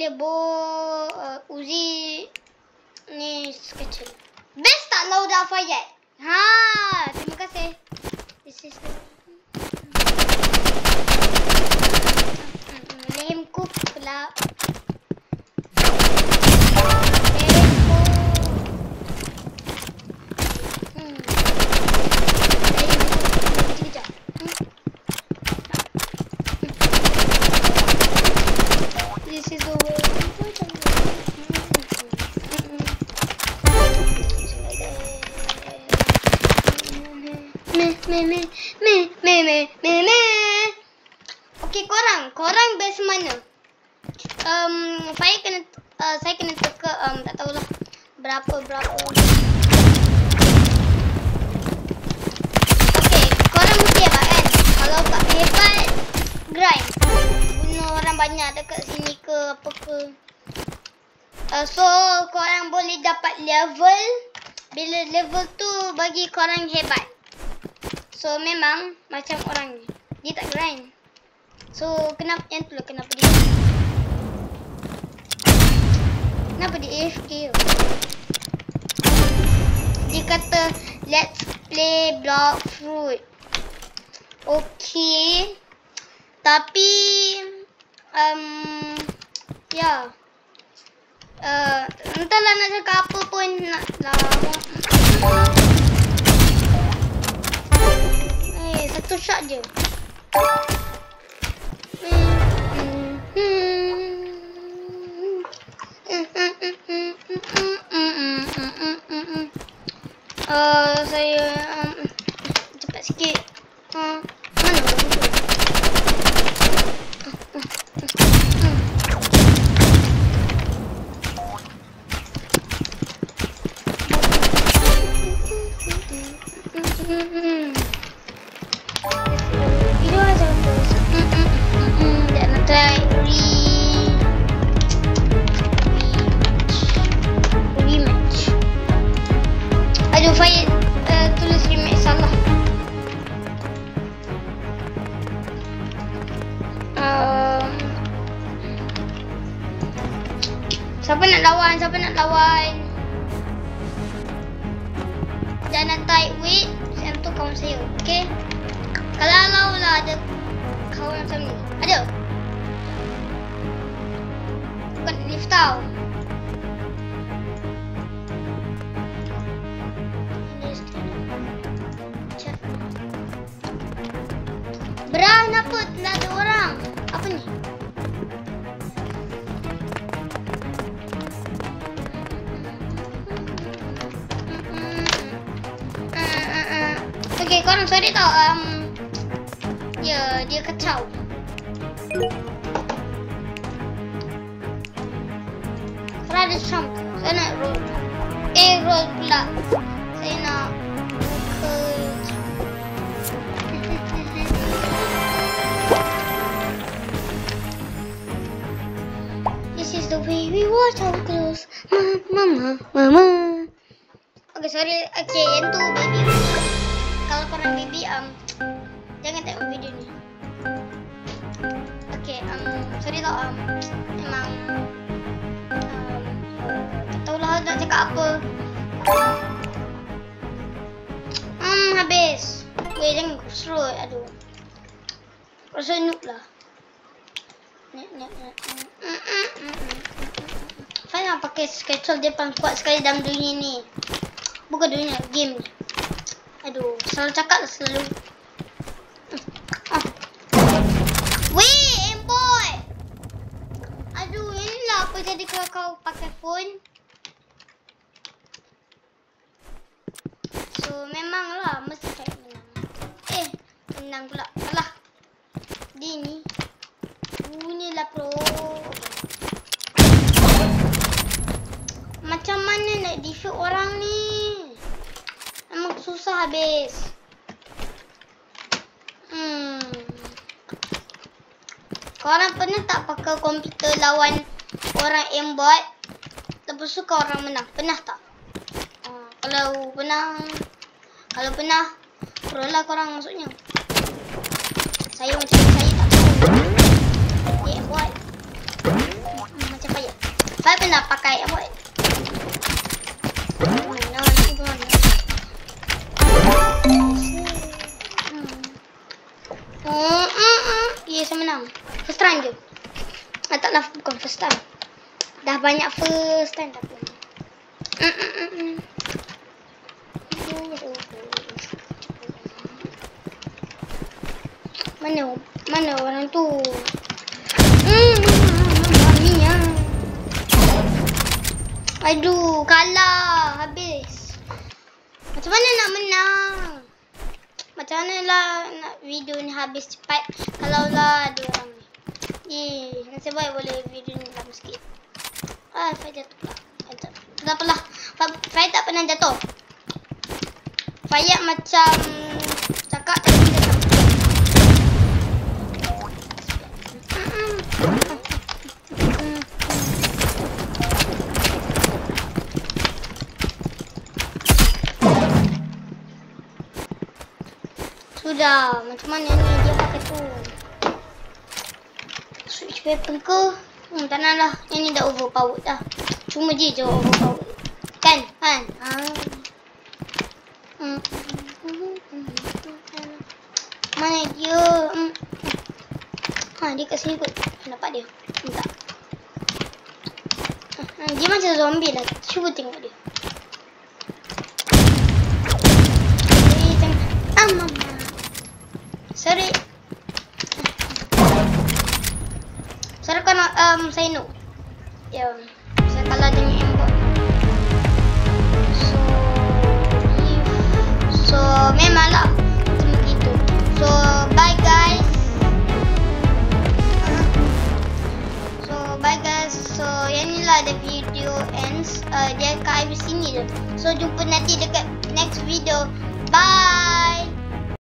je Uzi ni kecil. Best tak Lauda Fayet? Terima kasih. This is the lemku pula. This is the way. Okay, korang best mana? Saya kena teka tak tahulah berapa. Okay, korang mesti hebat kan? Kalau tak hebat, grind. Bunuh orang banyak dekat sini ke apa ke. So korang boleh dapat level. Bila level tu bagi korang hebat. So memang macam orang ni, dia tak grind. So kenapa yang tu lah, kenapa dia AFK? Dia kata let's play block fruit. Okay. Tapi ya. Entahlah nak cakap apa pun, nak lah. Satu shot je. Saya cepat sikit. Mana orang tu? Fayet tulis remake salah. Siapa nak lawan? Jangan type wait, yang tu kawan saya, okey? Kalau lah ada kawan macam ni. Ada? Bukan lift tau. Berah, kenapa? Telah ada orang. Apa ni? Okay, korang sorry tau. Ya, dia kacau. Kalau ada jump, saya nak roll. Roll pula. Saya nak buka. This is the way we watch our clothes. Mama. Okay, sorry. Okay, yang tu baby. Kalau korang baby, jangan tengok video ni. Okay, sorry tau. Memang tak tahulah nak cakap apa. Habis. Weh, jangan kusrut. Aduh. Rasa noob lah. Saya nak pakai schedule dia paling kuat sekali dalam dunia ni. Bukan dunia, game ni. Aduh, selalu cakap lah selalu. Weh, Amboy! Aduh, inilah apa jadi kalau kau pakai phone. So, memanglah mesti cari menang. Menang pula. Alah. Dia ni. Inilah pro. Macam mana nak defeat orang ni? Memang susah habis. Korang pernah tak pakai komputer lawan orang aimbot? Lepas tu kau orang menang. Pernah tak? Kalau pernah, pro lah korang maksudnya. Saya macam saya tak tahu. Aimbot. Macam payah. pakai apa? Yes, saya menang. First time je. Taklah, bukan first time. Dah banyak first time tapi. Mana orang tu? Maminya. Aduh, kalah habis. Macam mana nak menang? Macam mana lah nak video ni habis cepat kalau lah ada orang ni. Nasib baik boleh video ni lama sikit. Fight jatuh pula. Tak apalah. Fight tak pernah jatuh. Fight macam cakap tapi dia tak. Sudah, macam mana ni dia pakai tu? Switch weapon ke? Tak nak lah. Yang ni dah overpowered dah. Cuma je overpowered. Kan? Mana dia? Dia kat sini kot. Nampak dia? Tak. Dia macam zombie lah. Cuba tengok dia. Sorry. Sorry kalau saya no. Ya, saya kalah dengan aimbot. So memanglah macam begitu. So bye guys. So yang ni lah the video ends. Dia kat habis sini je. So jumpa nanti dekat next video. Bye.